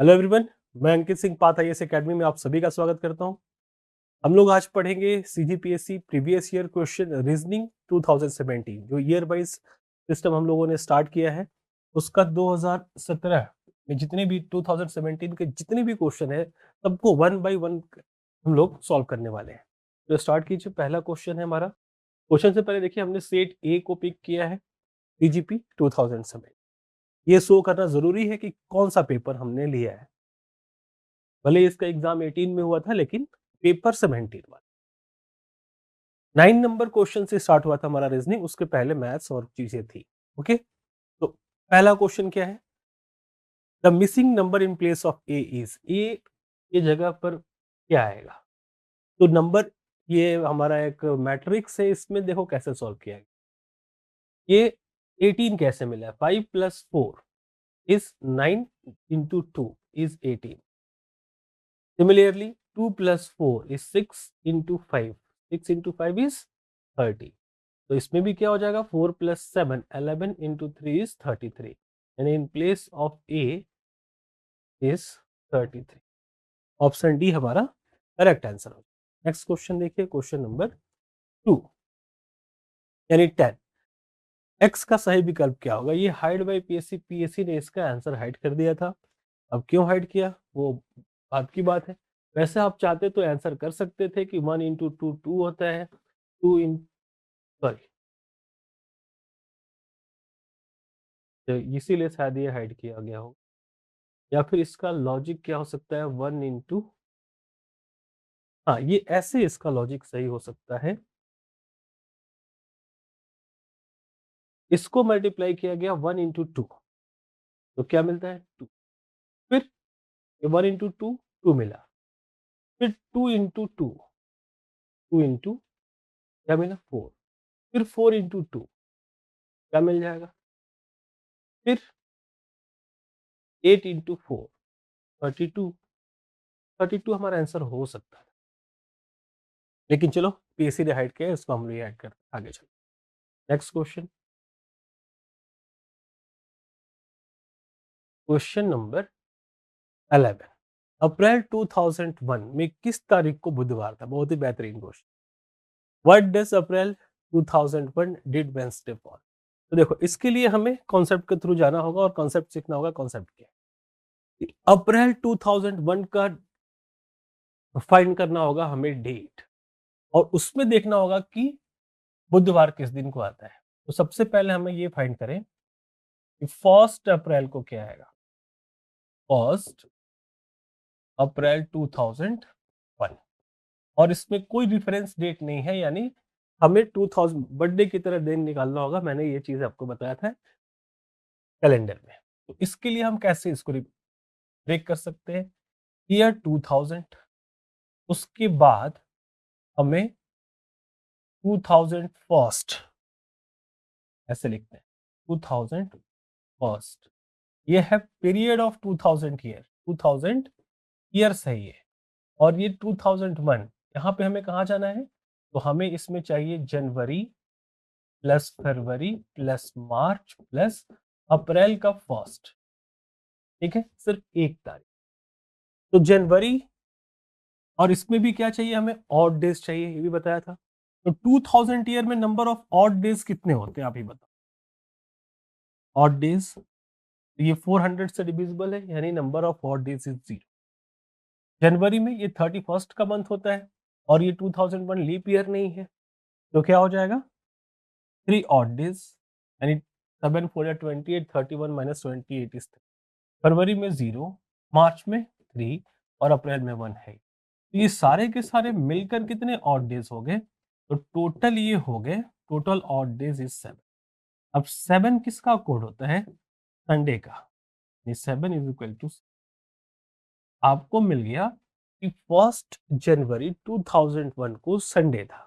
Hello everyone, मैं Ankit Singh path IAS academy में आप सभी का स्वागत करता हूं। हम लोग आज पढ़ेंगे CGPSC previous year question reasoning 2017 जो ईयर वाइज सिस्टम हम लोगों ने स्टार्ट किया है। उसका 2017 में जितने भी 2017 के जितने भी क्वेश्चन है सबको वन बाय वन हम लोग सॉल्व करने वाले हैं। तो स्टार्ट कीजिए। पहला क्वेश्चन है हमारा। क्वेश्चन से पहले देखिए, हमने सेट ए को पिक किया है, सीजीपी 2007। ये शो करना जरूरी है कि कौन सा पेपर हमने लिया है। भले ही इसका एग्जाम 18 में हुआ था लेकिन पेपर 17 हुआ। 9 नंबर क्वेश्चन से स्टार्ट हुआ था हमारा रीजनिंग, उसके पहले मैथ्स और चीजें थी। ओके, तो पहला क्वेश्चन क्या है? The missing number in place of A is. A ये जगह पर क्या आएगा? तो नंबर, ये हमारा एक मैट्रिक्स है, इसमें देखो कैसे सॉल्व किया गया। ये 18 कैसे मिला है? 5 + 4 is 9 into 2 is 18. Similarly, 2 + 4 is 6 into 5. 6 into 5 is 30. तो इसमें भी क्या हो जाएगा? 4 + 7 11 into 3 is 33. यानी इन place of A is 33। Option D हमारा करेक्ट आंसर हो। नेक्स्ट क्वेश्चन देखिए, क्वेश्चन नंबर 2 यानी 10। एक्स का सही विकल्प क्या होगा? ये हाइड बाय पीएससी, पीएससी ने इसका आंसर हाइड कर दिया था। अब क्यों हाइड किया वो बात की बात है। वैसे आप चाहते तो आंसर कर सकते थे कि 1 into 2 2 होता है, 2 इन सॉरी, तो इसीलिए शायद ये हाइड किया गया हो। या फिर इसका लॉजिक क्या हो सकता है? 1 into, हाँ ये ऐसे इसका लॉजिक सही हो सकता है। इसको मल्टीप्लाई किया गया 1 into 2, तो क्या मिलता है? 2। फिर 1 into 2 2 मिला, फिर 2 into 2 2 into क्या मिला? 4। फिर 4 into 2 क्या मिल जाएगा? फिर 8 into 4 32। 32 हमारा आंसर हो सकता है, लेकिन चलो पीएससी ने हाइड किया है, इसको हम ऐड कर आगे चलो। Next question, question number 11। अप्रैल 2001 में किस तारीख को बुधवार था? बहुत ही बेहतरीन question. What does April 2001 did Wednesday fall? तो देखो, इसके लिए हमें कॉन्सेप्ट के थ्रू जाना होगा और कॉन्सेप्ट सीखना होगा। कॉन्सेप्ट क्या है? अप्रैल 2001 का फाइंड करना होगा हमें डेट, और उसमें देखना होगा कि बुधवार किस दिन को आता है। तो सबसे पहले हमें ये फाइंड करें कि 1 अप्रैल को क्या आएगा। 1 अप्रैल 2001, और इसमें कोई रिफरेंस डेट नहीं है, यानी हमें 2000 बर्थडे की तरह दिन निकालना होगा। मैंने ये चीज आपको बताया था कैलेंडर में। तो इसके लिए हम कैसे इसको ब्रेक कर सकते हैं? ईयर 2000, उसके बाद हमें 2000 फर्स्ट ऐसे लिखते हैं। 2000 फर्स्ट, ये है पीरियड ऑफ 2000 ईयर। 2000 ईयर सही है। और ये 2001, यहाँ पे हमें कहाँ जाना है? तो हमें इसमें चाहिए जनवरी प्लस फरवरी प्लस मार्च प्लस अप्रैल का फर्स्ट। ठीक है, सिर्फ एक तारीख। तो जनवरी, और इसमें भी क्या चाहिए हमें? ऑड डेज चाहिए, ये भी बताया था। तो 2000 ईयर में नंबर ऑफ ऑड डेज कितने होते हैं आप ही बताओ। ऑड डेज, ये 400 से डिविजिबल है, यानी number of odd days is 0। जनवरी में ये 31st का मंथ होता है, और ये 2001 लीप ईयर नहीं है, तो क्या हो जाएगा? 3 ऑड डेज, यानी 7 4 28, 31 माइनस 28 इज 3। फरवरी में 0, मार्च में 3, और अप्रैल में 1 है। तो ये सारे के सारे मिलकर कितने ऑड डेज हो गए? तो टोटल ये हो गए, टोटल ऑड डेज इज 7। अब 7 किसका कोड होता है? संडे का। 7 इज इक्वल टू, आपको मिल गया कि 1 जनवरी 2001 को संडे था।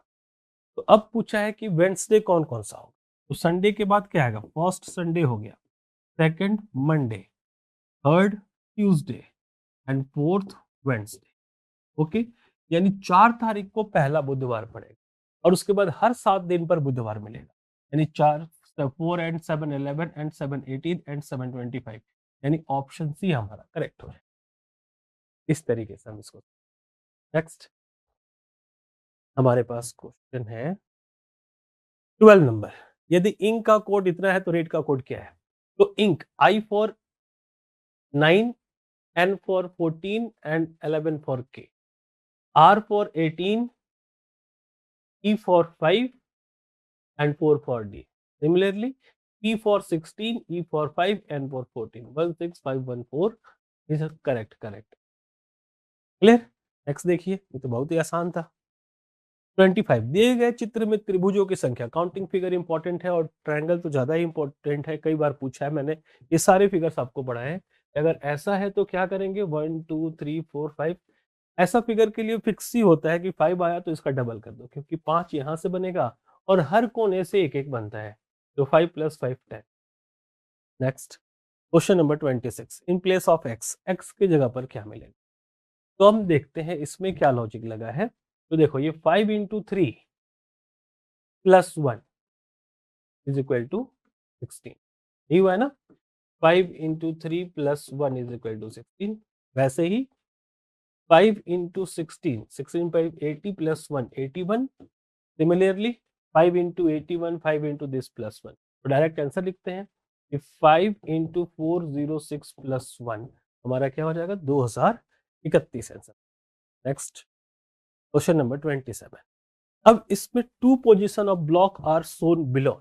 तो अब पूछा है कि वेडनेसडे कौन कौन सा होगा। तो संडे के बाद क्या आएगा? फर्स्ट संडे हो गया, second Monday, third Tuesday, and fourth Wednesday. Okay, यानी 4 तारीख को पहला बुधवार पड़ेगा, और उसके बाद हर 7 दिन पर बुधवार मिलेगा। यानी 4 4 एंड 7 11 एंड 7 18 एंड 7 25, यानी ऑप्शन सी हमारा करेक्ट हो जाएगा। इस तरीके से हम इसको। नेक्स्ट हमारे पास क्वेश्चन है 12 नंबर। यदि इंक का कोड इतना है तो रेड का कोड क्या है? तो ink I for 9, N for 14 and 11 for K, R for 18, E for 5 and 4 for D. Similarly, P for 16, E for 5 and for 14. 16514 is correct. Clear? Next देखिए, ये तो बहुत ही आसान था। 25 दिए गए चित्र में त्रिभुजों की संख्या, काउंटिंग फिगर इंपॉर्टेंट है और ट्रायंगल तो ज्यादा ही इंपॉर्टेंट है, कई बार पूछा है मैंने, ये सारे फिगर्स आपको पढ़ाए हैं। अगर ऐसा है तो क्या करेंगे, 1 2 3 4 5, ऐसा फिगर के लिए फिक्स ही होता है कि 5 आया तो इसका डबल कर दो, क्योंकि 5 यहां से बनेगा और हर कोने से एक एक बनता है, तो 5 + 5 10। Next question number 26, in place of x, x की जगह पर क्या मिलेगा? तो हम देखते हैं इसमें क्या लॉजिक लगा है। तो देखो ये 5 × 3 + 1 = 16, यही हुआ है ना। 5 × 3 + 1 = 16। वैसे ही 5 × 16, 16 5 80 + 1 81। सिमिलरली 5 × 81, 5 × this +1, तो डायरेक्ट आंसर लिखते हैं कि 5 × 406 + 1 हमारा क्या हो जाएगा, 2031 आंसर। Next question number 27। अब इसमें two position of block are shown below,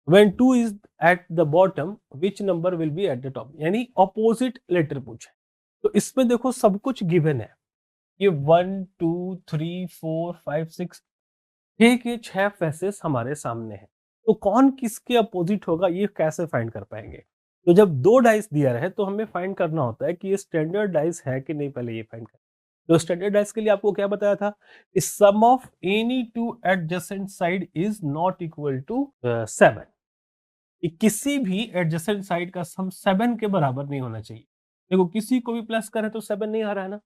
when 2 is at the bottom which number will be at the top, यानी ऑपोजिट लेटर पूछे। तो इसमें देखो सब कुछ गिवन है, ये 1 2 3 4 5 6, 6 के 6 फेसेस हमारे सामने हैं, तो कौन किसके अपोजिट होगा ये कैसे फाइंड कर पाएंगे? तो जब दो डाइस दिया रहे तो हमें फाइंड करना होता है कि ये स्टैंडर्ड डाइस है कि नहीं, पहले ये फाइंड कर। तो स्टैंडर्ड डाइस के लिए आपको क्या बताया था, sum of any two adjacent side is not equal to 7, किसी भी एडजेसेंट साइड का सम 7 के बराबर नहीं होना चाहिए। देखो किसी को भी प्लस करें तो 7 नहीं आ रहा है ना,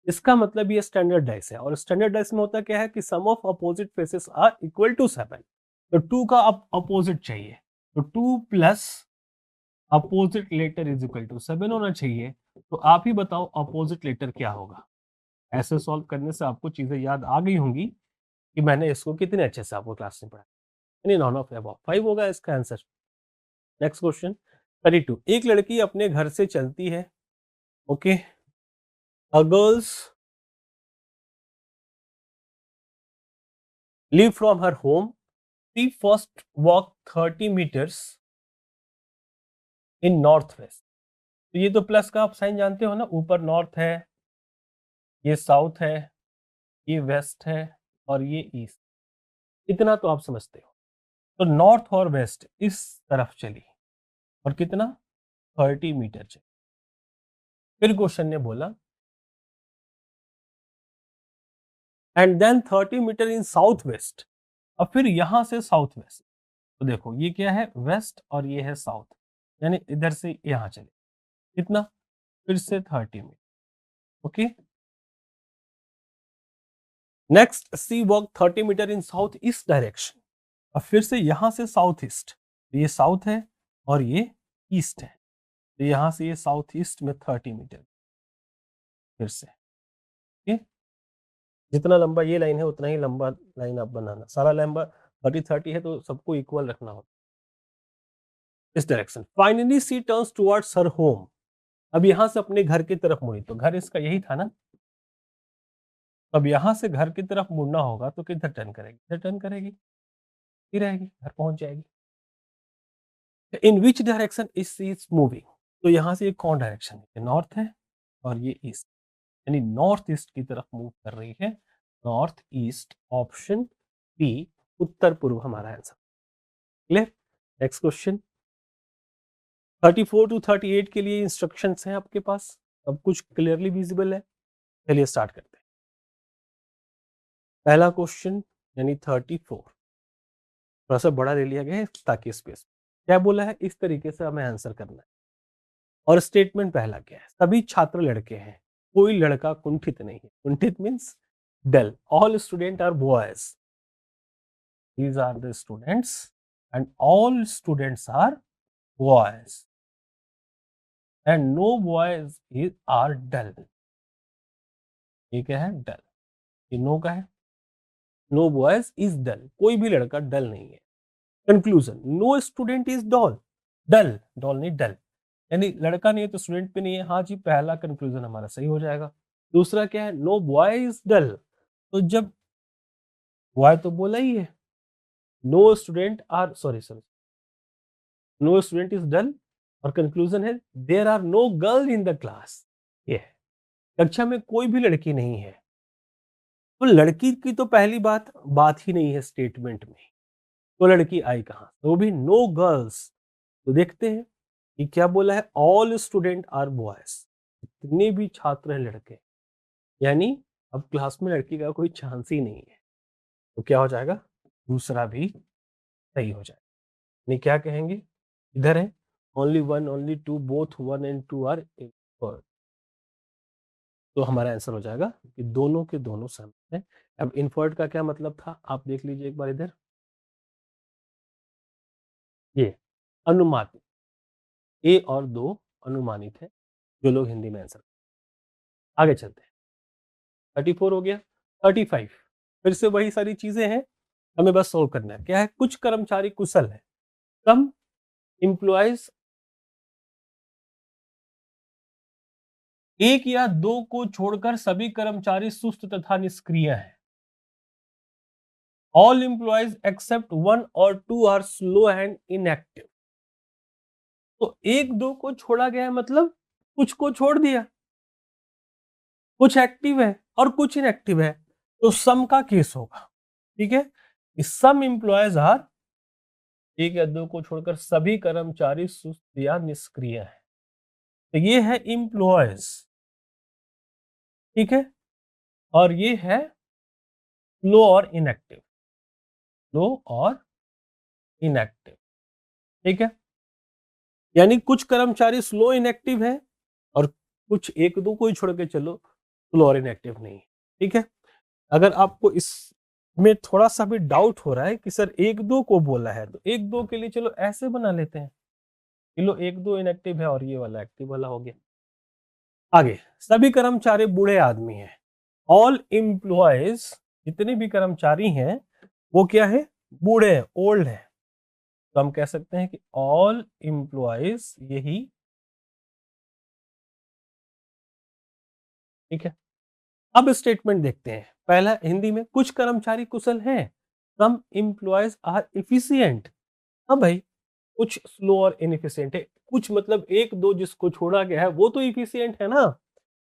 इसका मतलब ये स्टैंडर्ड डाइस है, और स्टैंडर्ड डाइस में होता क्या है कि sum of opposite faces are equal to 7, तो 2 का अपोजिट चाहिए, तो 2 plus opposite letter is equal to 7 होना चाहिए। तो आप ही बताओ अपोजिट लेटर क्या होगा? ऐसे सॉल्व करने से आपको चीजें याद आ गई होंगी कि मैंने इसको कितने अच्छे से आपको क्लास में पढ़ाया, यानी नॉन ऑफ अबव 5 होगा इसका आंसर। नेक्स्ट क्वेश्चन 32, एक लड़की अपने घर से चलती है, okay, a girls leave from her home, she first walk 30 meters in north west. तो ये तो प्लस का आप साइन जानते हो ना, ऊपर नॉर्थ है, ये साउथ है, ये वेस्ट है और ये ईस्ट, इतना तो आप समझते हो। तो नॉर्थ और वेस्ट इस तरफ चली और कितना, 30 मीटर चली। फिर क्वेश्चन ने बोला and then 30 metre in south west, अब फिर यहां से साउथ वेस्ट, तो देखो ये क्या है, वेस्ट और ये है साउथ, यानी इधर से यहां चले, कितना, फिर से 30 metre, okay. Next C walk 30 metre in south east direction, अब फिर से यहां से साउथ ईस्ट, तो ये साउथ है और ये ईस्ट है, तो यहां से ये साउथ ईस्ट में 30 मीटर, फिर से, ओके। जितना लंबा ये लाइन है उतना ही लंबा लाइन आप बनाना, सारा लंबा 30 है तो सबको इक्वल रखना होता इस डायरेक्शन। फाइनली सी टर्न्स टुवर्ड्स हर होम, अब यहां से अपने घर की तरफ मुड़ी, तो घर इसका यही था ना, अब यहां से घर की तरफ मुड़ना होगा तो किधर टर्न करेगी, इधर टर्न करेगी, ही रहेगी, घर पहुंच जाएगी। इन विच डायरेक्शन इज मूविंग, तो यहां से ये कौन डायरेक्शन है, नॉर्थ है और ये ईस्ट, यानी नॉर्थ ईस्ट की तरफ मूव कर रही है, नॉर्थ ईस्ट, ऑप्शन बी उत्तर पूर्व हमारा answer. Clear? Next question 34 to 38 के लिए इंस्ट्रक्शंस हैं आपके पास, सब कुछ क्लियरली विजिबल है। चलिए स्टार्ट करते हैं। पहला क्वेश्चन यानी 34 थोड़ा सा बड़ा ले लिया गया है ताकि स्पेस, क्या बोला है, इस तरीके से हमें आंसर करना है। और स्टेटमेंट पहला क्या है, सभी छात्र लड़के हैं, कोई लड़का कुंठित नहीं है, कुंठित means dull, all student are boys, these are the students and all students are boys and no boys are dull, ये क्या है? डल। ये नो का है। नो बॉयज इज डल, कोई भी लड़का डल नहीं है। Conclusion, no student is doll, dull, doll नहीं डल, यानी लड़का नहीं है तो स्टूडेंट भी नहीं है। हाँ जी, पहला कंक्लूजन हमारा सही हो जाएगा। दूसरा क्या है? नो बॉय इज डल, तो जब बॉय तो बोला ही है, no student are sorry sorry no student is dull, और कंक्लूजन है there are no girl in the class, ये है, कक्षा में कोई भी लड़की नहीं है। तो लड़की की तो पहली बात ही नहीं है स्टेटमेंट में, तो लड़की आई कहां? तो वो भी नो गर्ल्स। तो देखते हैं कि क्या बोला है, ऑल स्टूडेंट आर बॉयज, जितने भी छात्र हैं लड़के, यानी अब क्लास में लड़की का कोई चांस ही नहीं है। तो क्या हो जाएगा? दूसरा भी सही हो जाएगा। नहीं, क्या कहेंगे? इधर है only one only two both one and two are equal, तो हमारा आंसर हो जाएगा कि दोनों के दोनों समान है। अब इनफर्ड का क्या मतलब था, आप देख लीजिए एक बार इधर, ये अनुमानित, ए और दो अनुमानित है, जो लोग हिंदी में आंसर। आगे चलते हैं, 34 हो गया। 35 फिर से वही सारी चीजें हैं, हमें बस सोल्व करना है। क्या है? कुछ कर्मचारी कुशल है, कम एम्प्लॉयज, एक या दो को छोड़कर सभी कर्मचारी सुस्त तथा निष्क्रिय हैं। ऑल एम्प्लॉयज एक्सेप्ट वन और two are slow and inactive. तो एक दो को छोड़ा गया है, मतलब कुछ को छोड़ दिया, कुछ एक्टिव है और कुछ इनएक्टिव है, तो सम का केस होगा। ठीक है, सम एम्प्लॉयज आर, एक या दो को छोड़कर सभी कर्मचारी सुस्त या निष्क्रिय है, तो ये है एम्प्लॉयज। ठीक है, और ये है स्लो और इनएक्टिव, स्लो और इनएक्टिव। ठीक है, यानी कुछ कर्मचारी स्लो इनएक्टिव है और कुछ एक दो को ही छोड़ के चलो स्लो और इनएक्टिव नहीं। ठीक है, अगर आपको इसमें थोड़ा सा भी डाउट हो रहा है कि सर एक दो को बोला है, तो एक दो के लिए चलो ऐसे बना लेते हैं, चलो एक दो इनएक्टिव है और ये वाला एक्टिव वाला हो गया। आगे, सभी कर्मचारी बूढ़े आदमी हैं। ऑल एम्प्लॉयज, जितने भी कर्मचारी हैं वो क्या है? बूढ़े हैं, ओल्ड है। तो हम कह सकते हैं कि ऑल एम्प्लॉयज, यही ठीक है। अब स्टेटमेंट देखते हैं। पहला हिंदी में, कुछ कर्मचारी कुशल हैं, सम एम्प्लॉयज आर इफिशिएंट। हाँ भाई, कुछ स्लो और इनएफिशिएंट है, कुछ मतलब एक दो जिसको छोड़ा गया है वो तो इफिशिएंट है ना,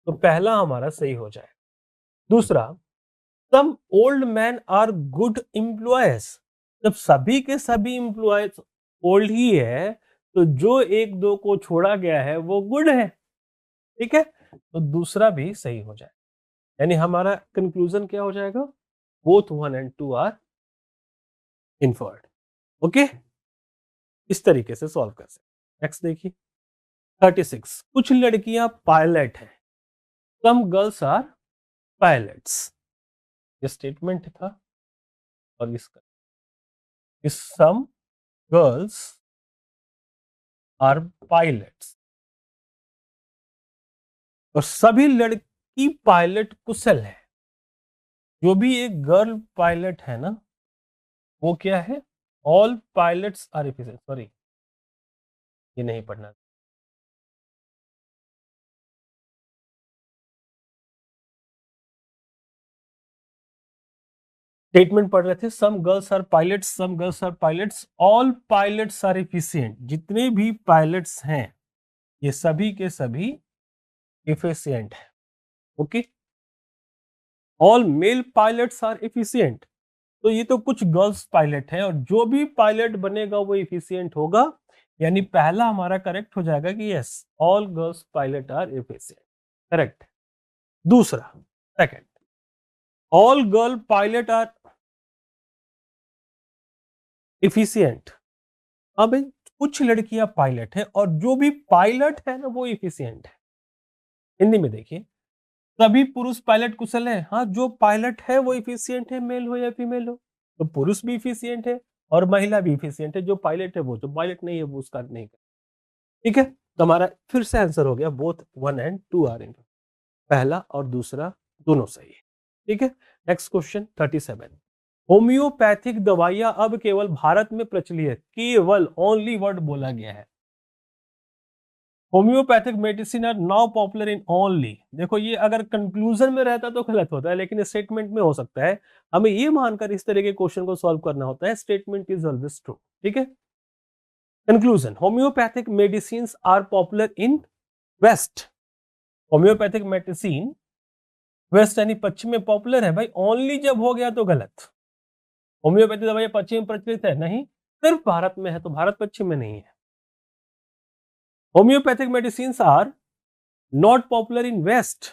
तो पहला हमारा सही हो जाए। दूसरा, some old man are good employees, जब सभी के सभी एम्प्लॉयज ओल्ड ही है, तो जो एक दो को छोड़ा गया है वो गुड है। ठीक है, तो दूसरा भी सही हो जाए, यानी हमारा कंक्लूजन क्या हो जाएगा? Both one and two are inferred. Okay, इस तरीके से सॉल्व कर सकते। नेक्स्ट देखिए, 36, कुछ लड़कियां पायलट हैं, सम गर्ल्स आर पायलट्स। ये स्टेटमेंट था, और इसका सम गर्ल्स आर पायलट्स, और सभी लड़की पायलट कुशल है। जो भी एक गर्ल पायलट है ना, वो क्या है? All pilots are efficient, sorry ये नहीं पढ़ना। स्टेटमेंट पढ़ रहे थे, some girls are pilots, some girls are pilots, all pilots are efficient. जितने भी पायलट्स हैं ये सभी के सभी एफिशिएंट है। Okay, all male pilots are efficient, तो ये तो कुछ गर्ल्स पायलट है, और जो भी पायलट बनेगा वो एफिशिएंट होगा, यानी पहला हमारा करेक्ट हो जाएगा कि yes, all girls pilot are efficient, correct. दूसरा, second, all girl pilot are efficient. अब कुछ लड़कियां पायलट है और जो भी पायलट है ना वो एफिशिएंट है। हिंदी में देखिए, सभी पुरुष पायलट कुशल है, हाँ जो पायलट है वो इफिशियंट है, मेल हो या फीमेल हो, तो पुरुष भी इफिशियंट है और महिला भी इफिशियंट है। जो पायलट है वो, जो पायलट नहीं है वो उसका नहीं कर। ठीक है, तो हमारा फिर से आंसर हो गया both one and two are in, पहला और दूसरा दोनों सही है। ठीक है, नेक्स्ट क्वेश्चन 37। होम्योपैथिक दवाइयां अब केवल भारत में प्रचलित है, केवल ओनली वर्ड बोला गया है। Homeopathic medicine are now popular in only. देखो ये अगर कंक्लूजन में रहता तो गलत होता है, लेकिन स्टेटमेंट में हो सकता है। हमें ये मानकर इस तरह के क्वेश्चन को सॉल्व करना होता है, स्टेटमेंट इज ऑलवेज ट्रू। ठीक है, conclusion, homeopathic medicine are popular in west. Homeopathic medicine west यानी पश्चिम में पॉपुलर है भाई, ओनली जब हो गया तो गलत। होम्योपैथी दवाई पश्चिम में प्रचलित है नहीं, सिर्फ भारत में है, तो भारत पश्चिम में नहीं है। Homeopathic medicine are not popular in west.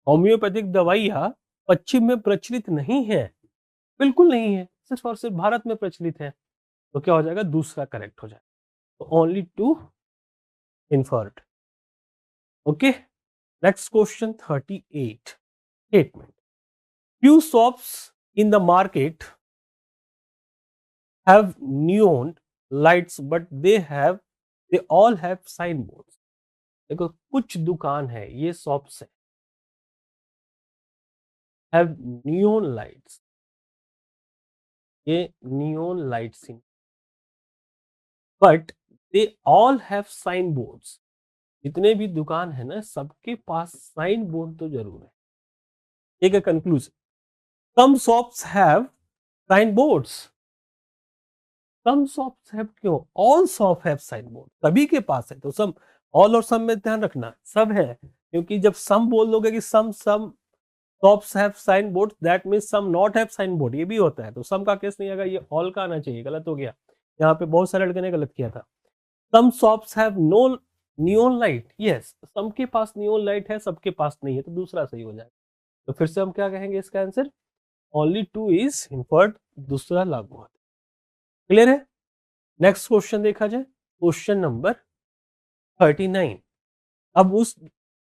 Homeopathic दवाइयां पश्चिम में प्रचलित नहीं है, बिल्कुल नहीं है, सिर्फ और सिर्फ भारत में प्रचलित है। तो क्या हो जाएगा, दूसरा करेक्ट हो जाएगा। तो only two inferred. Okay, next question 38। Statement, few shops in the market have neon lights but they all have signboards। देखो कुछ दुकान है, ये शॉप्स है, have neon lights, ये neon lights in, but they all have signboards। जितने भी दुकान है ना, सबके पास साइन बोर्ड तो जरूर है। एक है conclusion, some shops have sign boards। some shops have क्यों, all shop have sign board, सभी के पास है। तो सब, all और some में ध्यान रखना सब है, क्योंकि जब some बोल दोगे कि some shops have sign board, that means some not have sign board, ये भी होता है। तो some का केस नहीं आएगा, ये all का आना चाहिए, गलत हो गया। यहाँ पे बहुत सारे लड़के ने गलत किया था। some shops have no neon light, yes, some के पास neon light है, सबके पास नहीं है, तो दूसरा सही हो जाएगा। तो फिर से हम क्या कहेंगे इसका answer, only two is inferred, दूसरा लागू होता है। क्लियर है? नेक्स्ट क्वेश्चन देखा जाए, क्वेश्चन नंबर 39। अब उस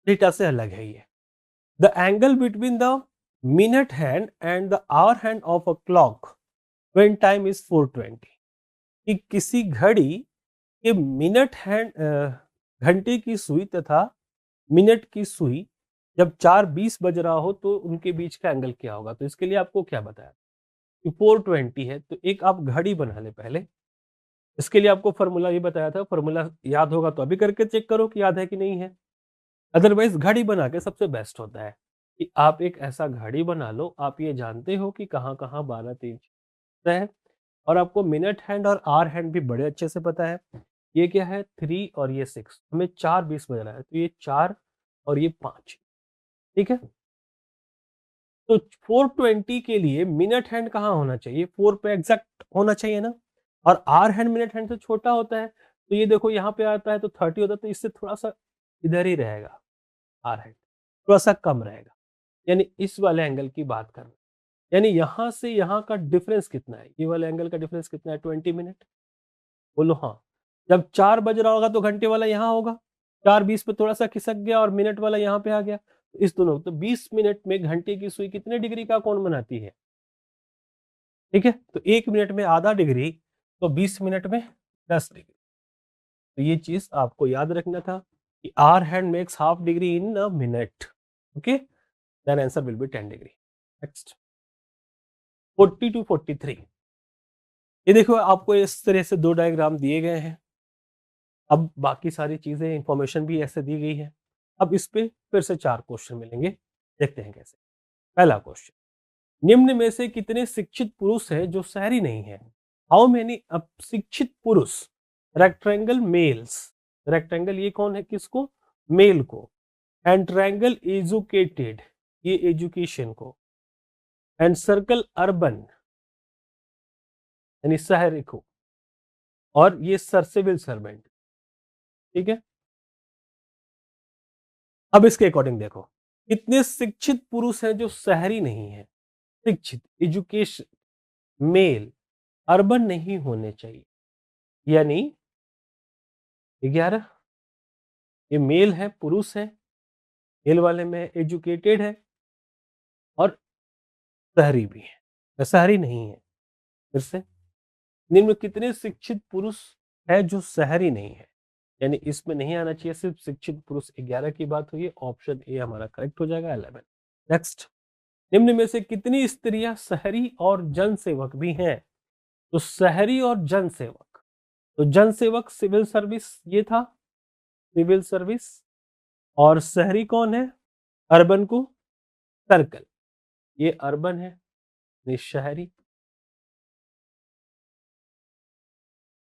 डेटा से अलग है ये। The angle between the minute hand and the hour hand of a clock when time is 4:20। कि किसी घड़ी के मिनट हैंड, घंटे की सुई तथा मिनट की सुई जब 4:20 बज रहा हो तो उनके बीच का एंगल क्या होगा। तो इसके लिए आपको क्या बताया कि 4:20 है, तो एक आप घड़ी बना ले पहले। इसके लिए आपको फॉर्मूला ये बताया था, फॉर्मूला याद होगा तो अभी करके चेक करो कि याद है कि नहीं है। अदरवाइज घड़ी बना के सबसे बेस्ट होता है कि आप एक ऐसा घड़ी बना लो, आप ये जानते हो कि कहाँ कहाँ 12-3 है, और आपको मिनट हैंड और आवर हैंड भी बड़े अच्छे से पता है। ये क्या है, 3 और ये 6, हमें 4:20 बज रहा है, तो ये 4 और ये 5। ठीक है, तो 4:20 के लिए मिनट हैंड कहाँ होना चाहिए, 4 पे एग्जैक्ट होना चाहिए ना, और आर हैंड मिनट हैंड से छोटा होता है। तो ये देखो यहाँ पे आता है तो 30 होता है, तो इससे थोड़ा सा इधर ही रहेगा, आर हैंड थोड़ा सा कम रहेगा, यानी इस वाले एंगल की बात करना। यानी यहाँ से यहाँ का डिफरेंस कितना है, ये वाले एंगल का डिफरेंस कितना है, 20 मिनट। बोलो हाँ। जब 4 बज रहा होगा तो घंटे वाला यहाँ होगा, 4:20 पे थोड़ा सा खिसक गया और मिनट वाला यहाँ पे आ गया, तो इस दोनों, तो 20 मिनट में घंटे की सुई कितने डिग्री का कोण बनाती है। ठीक है, तो 1 मिनट में आधा डिग्री, तो 20 मिनट में 10 डिग्री। तो ये चीज आपको याद रखना था कि hour hand makes half degree in a minute. Okay, then answer will be 10 degree. Next 40 to 43। ये देखो आपको इस तरह से 2 डायग्राम दिए गए हैं। अब बाकी सारी चीजें, इंफॉर्मेशन भी ऐसे दी गई है। अब इस पे फिर से 4 क्वेश्चन मिलेंगे, देखते हैं कैसे। पहला क्वेश्चन, निम्न में से कितने शिक्षित पुरुष हैं जो शहरी नहीं है। हाउ मेनी शिक्षित पुरुष, रेक्टेंगल मेल्स, रेक्टेंगल ये कौन है, किसको, मेल को, एंड ट्रायंगल एजुकेटेड, ये एजुकेशन को, एंड सर्कल अर्बन यानी शहरी को, और ये सिविल सर्वेंट। ठीक है, अब इसके अकॉर्डिंग देखो कितने शिक्षित पुरुष हैं जो शहरी नहीं है। शिक्षित, एजुकेशन, मेल, अर्बन नहीं होने चाहिए, यानी 11। ये मेल है, पुरुष है, मेल वाले में एजुकेटेड है और शहरी भी है, शहरी नहीं है। फिर से, निम्न कितने शिक्षित पुरुष है जो शहरी नहीं है, यानी इसमें नहीं आना चाहिए, सिर्फ शिक्षित पुरुष 11 की बात हुई है। ऑप्शन ए हमारा करेक्ट हो जाएगा, 11। नेक्स्ट, निम्न में से कितनी स्त्रियां शहरी और जनसेवक भी हैं? तो शहरी और जनसेवक, तो जनसेवक सिविल सर्विस, ये था सिविल सर्विस, और शहरी कौन है? अर्बन को सर्कल, ये अर्बन है, ये शहरी।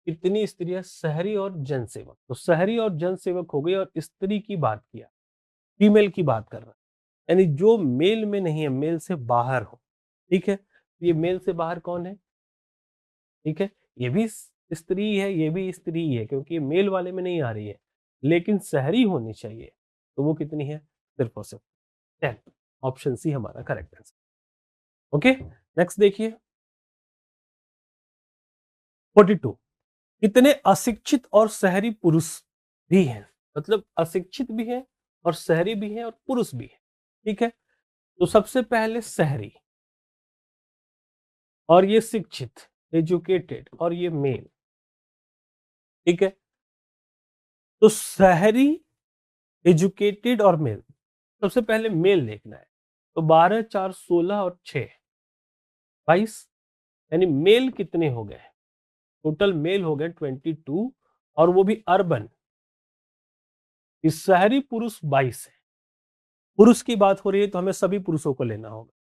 कितनी स्त्रियां? शहरी और जनसेवक, तो शहरी और जनसेवक हो गई, और स्त्री की बात किया, फीमेल की बात कर रहा है, यानी जो मेल में नहीं है, मेल से बाहर हो। ठीक है, ये मेल से बाहर कौन है? ठीक है, ये भी स्त्री है, ये भी स्त्री है, क्योंकि ये मेल वाले में नहीं आ रही है, लेकिन शहरी होनी चाहिए, तो वो कितनी है? सिर्फ और सिर्फ 10। ऑप्शन सी हमारा करेक्ट आंसर। ओके, नेक्स्ट देखिए 42, कितने अशिक्षित और शहरी पुरुष भी हैं? मतलब अशिक्षित भी है और शहरी भी है और पुरुष भी है। ठीक है, तो सबसे पहले शहरी, और ये शिक्षित, एजुकेटेड, और ये मेल। ठीक है, तो शहरी, एजुकेटेड और मेल, सबसे पहले मेल देखना है। तो 12 4 16 और 6 22, यानी मेल कितने हो गए? टोटल मेल हो गए 22, और वो भी अर्बन। इस शहरी पुरुष 22 है। पुरुष की बात हो रही है तो हमें सभी पुरुषों को लेना होगा,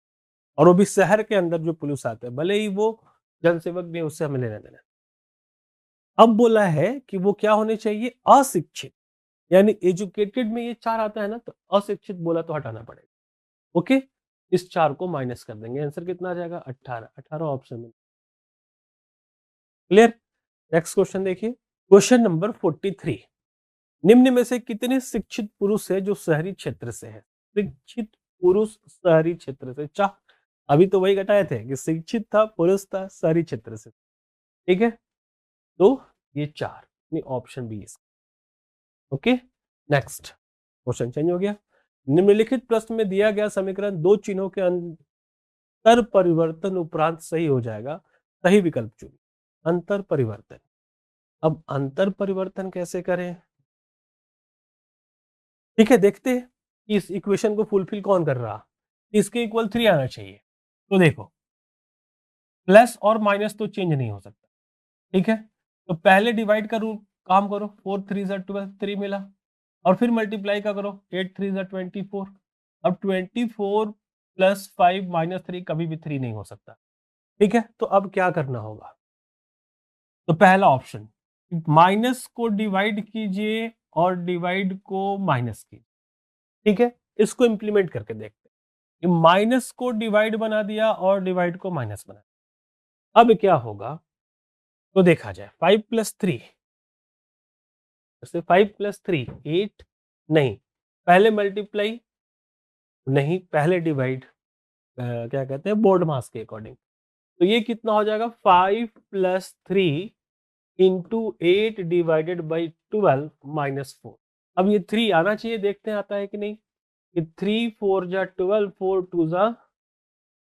और वो भी शहर के अंदर जो पुरुष आते हैं, भले ही वो जनसेवक भी है, उससे हमें लेना देना। अब बोला है कि वो क्या होने चाहिए? अशिक्षित, यानी एजुकेटेड में ये 4 आता है ना, तो अशिक्षित बोला तो हटाना पड़ेगा। ओके, इस 4 को माइनस कर देंगे, आंसर कितना आ जाएगा? 18। 18 ऑप्शन में। क्लियर? नेक्स्ट क्वेश्चन देखिए, क्वेश्चन नंबर 43, निम्न में से कितने शिक्षित पुरुष है जो शहरी क्षेत्र से है? शिक्षित पुरुष शहरी क्षेत्र से, चाह अभी तो वही घटाए थे कि शिक्षित था, पुरुष था, शहरी क्षेत्र से। ठीक है, तो ये 4, ऑप्शन बी इसका। ओके, नेक्स्ट क्वेश्चन चेंज हो गया। निम्नलिखित प्रश्न में दिया गया समीकरण दो चिन्हों के अंतर परिवर्तन उपरांत सही हो जाएगा, सही विकल्प चुनिए। अंतर परिवर्तन, अब अंतर परिवर्तन कैसे करें? ठीक है, देखते हैं कि इस इक्वेशन को फुलफिल कौन कर रहा। इसके इक्वल 3 आना चाहिए। तो देखो, प्लस और माइनस तो चेंज नहीं हो सकता। ठीक है, तो पहले डिवाइड का रूल काम करो, 4 3 12, 3 मिला, और फिर मल्टीप्लाई का करो, 8 3 24। अब 24 प्लस 5 माइनस 3 कभी भी 3 नहीं हो सकता। ठीक है, तो अब क्या करना होगा? तो पहला ऑप्शन, माइनस को डिवाइड कीजिए और डिवाइड को माइनस कीजिए। ठीक है, इसको इंप्लीमेंट करके देखते हैं। माइनस को डिवाइड बना दिया और डिवाइड को माइनस बना दिया। अब क्या होगा? तो देखा जाए, 5 प्लस 3, 5 प्लस 3 8, नहीं, पहले मल्टीप्लाई, नहीं, पहले डिवाइड, क्या कहते हैं, बोर्ड मास के अकॉर्डिंग। तो ये कितना हो जाएगा? 5 plus 3 into 8 divided by 12 minus 4। अब ये 3 आना चाहिए, देखते हैं आता है कि नहीं। कि 3 4 जा 12, 4 2 जा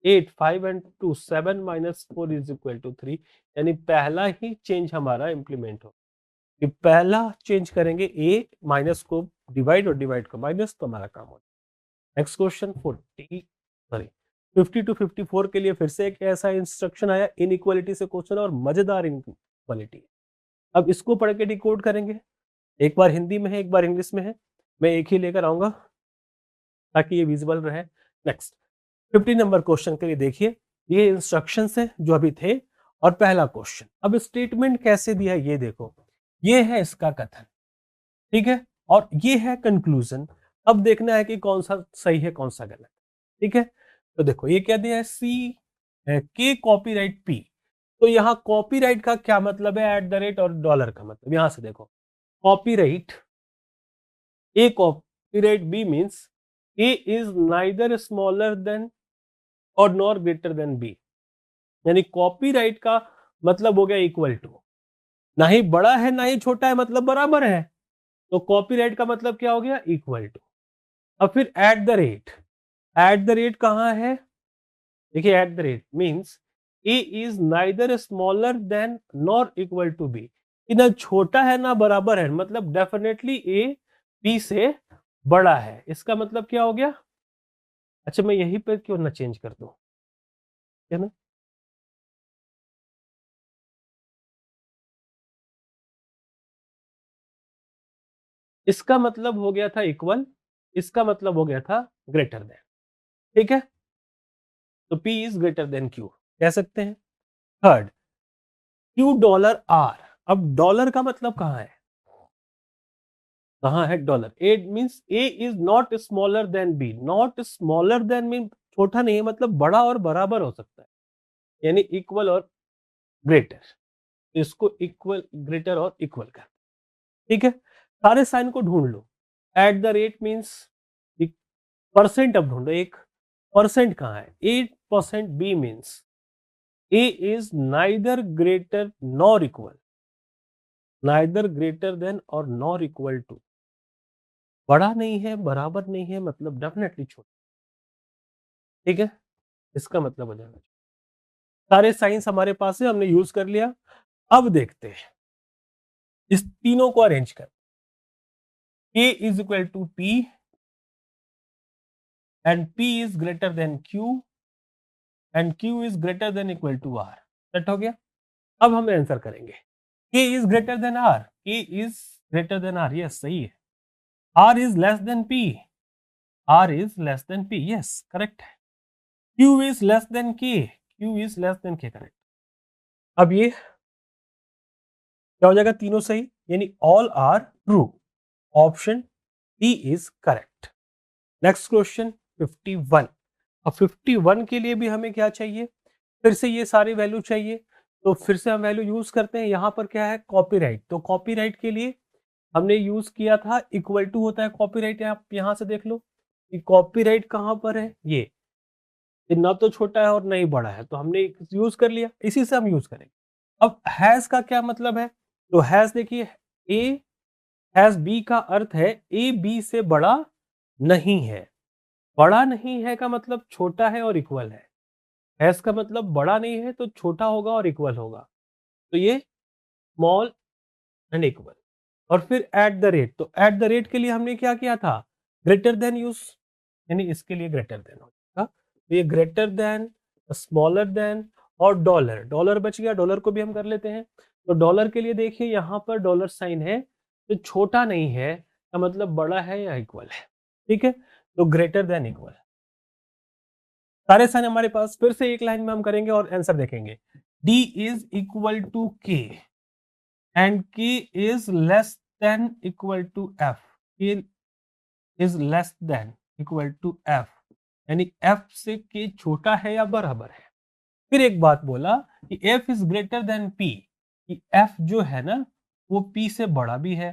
8, 5 and 2 7 minus 4 is equal to 3, यानी पहला ही चेंज हमारा इंप्लीमेंट हो। कि पहला चेंज करेंगे, ए माइनस को डिवाइड और डिवाइड को माइनस, तो हमारा काम हो जाए। नेक्स्ट क्वेश्चन 50 टू 54 के लिए फिर से एक ऐसा इंस्ट्रक्शन आया, इनइक्वालिटी से क्वेश्चन, और मजेदार इनइक्वालिटी। अब इसको पढ़ के डिकोड करेंगे, एक बार हिंदी में है, एक बार इंग्लिश में है, मैं एक ही लेकर आऊंगा ताकि ये विजिबल रहे। नेक्स्ट 50 नंबर क्वेश्चन के लिए देखिए, ये इंस्ट्रक्शन है जो अभी थे, और पहला क्वेश्चन। अब स्टेटमेंट कैसे दिया है ये देखो, ये है इसका कथन। ठीक है, और ये है कंक्लूजन। अब देखना है कि कौन सा सही है, कौन सा गलत। ठीक है, तो देखो ये क्या दिया है, सी के कॉपीराइट पी। तो यहाँ कॉपीराइट का क्या मतलब है? एट द रेट और डॉलर का मतलब। यहां से देखो, copyright A, copyright B means A is neither smaller than और नॉर ग्रेटर देन बी। यानी कॉपीराइट का मतलब हो गया इक्वल टू, ना ही बड़ा है ना ही छोटा है, मतलब बराबर है। तो कॉपीराइट का मतलब क्या हो गया? Equal to. अब फिर at the rate, at the rate कहां है? देखिए, at the rate means A is neither smaller than nor equal to B, ना छोटा है ना बराबर है, मतलब डेफिनेटली ए बी से बड़ा है। इसका मतलब क्या हो गया? अच्छा, मैं यहीं पर क्यों ना चेंज कर दूं, है ना? इसका मतलब हो गया था इक्वल, इसका मतलब हो गया था ग्रेटर देन। ठीक है, तो P is greater than Q कह सकते हैं। Third, Q dollar R। अब डॉलर का मतलब कहाँ है? कहाँ है dollar? A means A is not smaller than B. Not smaller than mean छोटा नहीं है, मतलब बड़ा और बराबर हो सकता है, यानी इक्वल और ग्रेटर। इसको इक्वल, ग्रेटर और इक्वल कर। ठीक है, सारे साइन को ढूंढ लो। At the rate means percent, अब ढूंढो एक परसेंट कहाँ है? 8%। B means A is neither greater nor equal, neither greater than और नॉर इक्वल टू। बड़ा नहीं है, बराबर नहीं है, मतलब डेफिनेटली छोटा। ठीक है, इसका मतलब हो जाएगा। सारे साइंस हमारे पास है, हमने यूज कर लिया। अब देखते हैं इस तीनों को अरेंज कर। K is equal to P and P is greater than Q and Q is greater than equal to R। Set हो गया। अब हम आंसर करेंगे। K is greater than R, K is greater than R, yes सही है। R is less than P, R is less than P, yes correct है। Q is less than K, Q is less than K, correct. अब ये क्या हो जाएगा? तीनों सही, यानी all are true. Option D is correct. Next question 51। अब 51 के लिए भी हमें क्या चाहिए? फिर से ये सारी वैल्यू चाहिए, तो फिर से हम वैल्यू यूज करते हैं। यहाँ पर क्या है? कॉपीराइट। तो कॉपीराइट के लिए हमने यूज किया था इक्वल टू होता है कॉपीराइट। आप यहाँ से देख लो कि कॉपीराइट कहाँ पर है। ये ना तो छोटा है और ना ही बड़ा है, तो हमने यूज कर लिया, इसी से हम यूज करेंगे। अब हैज का क्या मतलब है? तो हैज देखिए, ए हैज बी का अर्थ है ए बी से बड़ा नहीं है। बड़ा नहीं है का मतलब छोटा है और इक्वल है। हैज का मतलब बड़ा नहीं है तो छोटा होगा और इक्वल होगा, तो ये स्मॉल एंड इक्वल। और फिर एट द रेट, तो एट द रेट के लिए हमने क्या किया था? ग्रेटर देन यूज, यानी इसके लिए ग्रेटर देन हो जाएगा। तो ये ग्रेटर देन, स्मॉलर देन और डॉलर। डॉलर बच गया, डॉलर को भी हम कर लेते हैं। तो डॉलर के लिए देखिए यहाँ पर डॉलर साइन है, तो छोटा नहीं है का मतलब बड़ा है या इक्वल है। ठीक है, तो ग्रेटर देन इक्वल। सारे साइन हमारे पास। फिर से एक लाइन में हम करेंगे और आंसर देखेंगे। D is equal to K and K is less than equal to F। K is less than equal to F, यानी F से K छोटा है या बराबर है। फिर एक बात बोला कि F is greater then P, कि F जो है ना वो P से बड़ा भी है,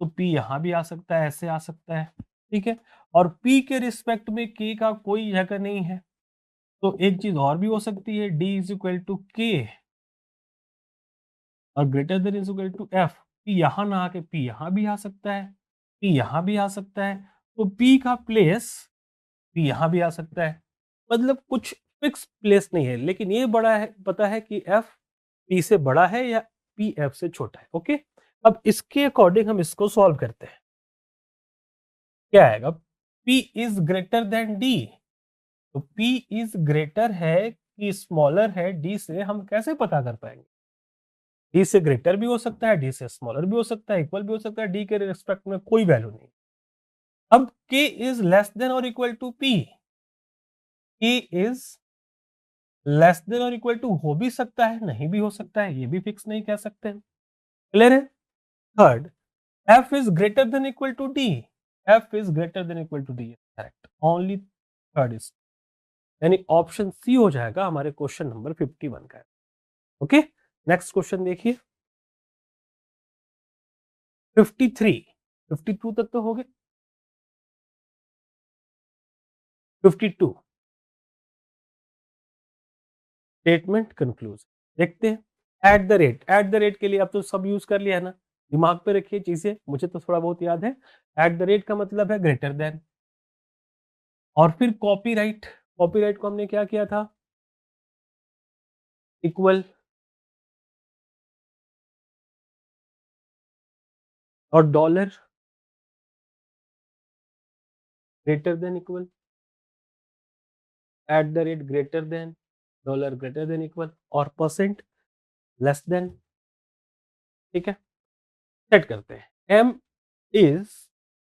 तो P यहां भी आ सकता है, ऐसे आ सकता है। ठीक है, और P के रिस्पेक्ट में K का कोई जगह नहीं है। तो एक चीज और भी हो सकती है, D is equal to K और greater than is equal to F। P यहां ना आके P यहां भी आ सकता है, P यहां भी आ सकता है, तो P का प्लेस P यहां भी आ सकता है। मतलब कुछ फिक्स प्लेस नहीं है, लेकिन ये बड़ा है, पता है कि F P से बड़ा है या P F से छोटा है। ओके, अब इसके अकॉर्डिंग हम इसको सॉल्व करते हैं। क्या आएगा? P is greater than D, तो P इज ग्रेटर है कि स्मॉलर है D से, हम कैसे पता कर पाएंगे? D से ग्रेटर भी हो सकता है, D से स्मॉलर भी हो सकता है, इक्वल भी हो सकता है, D के रिस्पेक्ट में कोई वैल्यू नहीं। अब K इज लेस देन और equal to P। K is less than और इक्वल टू हो भी सकता है, नहीं भी हो सकता है, ये भी फिक्स नहीं कह सकते हैं। क्लियर है? Third, F is greater than equal to D। F is greater than equal to D, correct. Only third is, यानी ऑप्शन सी हो जाएगा हमारे क्वेश्चन नंबर 51 का। ओके, नेक्स्ट क्वेश्चन देखिए 53। 52 तक तो हो गए। 52 स्टेटमेंट कंक्लूजन देखते हैं। Eight the rate, at the rate के लिए अब तो सब यूज कर लिया है ना, दिमाग पे रखिए चीजें, मुझे तो थोड़ा बहुत याद है। एट द रेट का मतलब है ग्रेटर देन। और फिर कॉपीराइट, कॉपीराइट को हमने क्या किया था? इक्वल। और dollar greater than equal. At the rate greater than, dollar greater than equal, और परसेंट लेस देन। ठीक है, सेट करते हैं। m is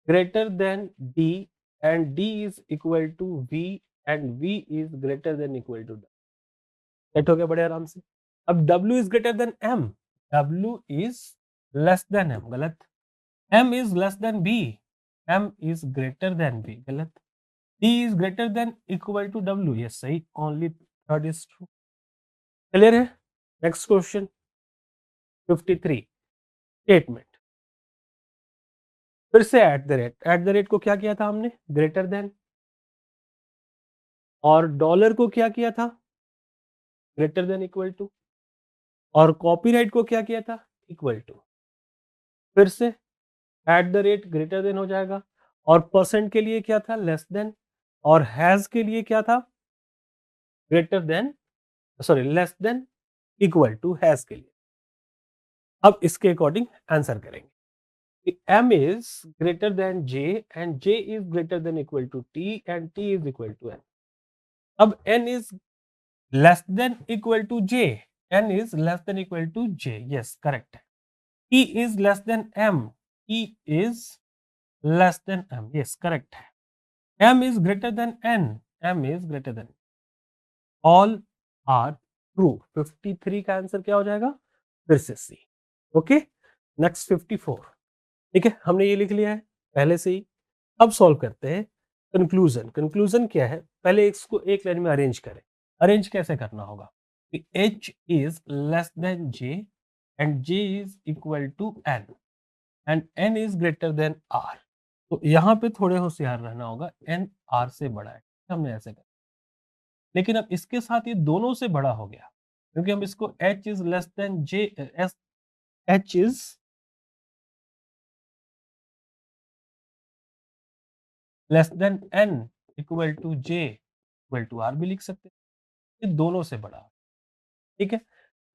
greater than d and d is equal to v and v is greater than equal to, set हो गया बड़े आराम से। अब w is greater than m, w is less than m, गलत। m is less than b, m is greater then b, गलत। d is greater than equal to w, ये सही, only third is true. Clear है? Next question 53, statement. फिर से eight the rate को क्या किया था हमने, ग्रेटर देन, और डॉलर को क्या किया था, ग्रेटर देन इक्वल टू, और कॉपीराइट को क्या किया था, इक्वल टू। फिर से eight the rate greater then हो जाएगा, और परसेंट के लिए क्या था, लेस देन, और हैज के लिए क्या था, greater than, sorry less than equal to hash के लिए। अब इसके अकॉर्डिंग आंसर करेंगे। m is greater than j and j is greater than equal to t and t is equal to n. अब n is less than equal to j, n is less than equal to j, yes correct. t is less than m, t is less than m, yes correct. m is greater than n, m is greater than, all are true। 53 का answer क्या हो जाएगा, फिर से सी। Okay, next 54। ठीक है, हमने ये लिख लिया है पहले से ही। अब सॉल्व करते हैं कंक्लूजन। कंक्लूजन क्या है, पहले इसको एक लाइन में अरेंज करें। अरेंज कैसे करना होगा कि h is less than j and j is equal to n and n is greater than r। तो यहाँ पे थोड़े होशियार रहना होगा, n r से बड़ा है, हमने ऐसे कर। लेकिन अब इसके साथ ये दोनों से बड़ा हो गया, क्योंकि हम इसको h is less than j, h is less than n equal to j equal to r भी लिख सकते हैं, ये दोनों से बड़ा। ठीक है,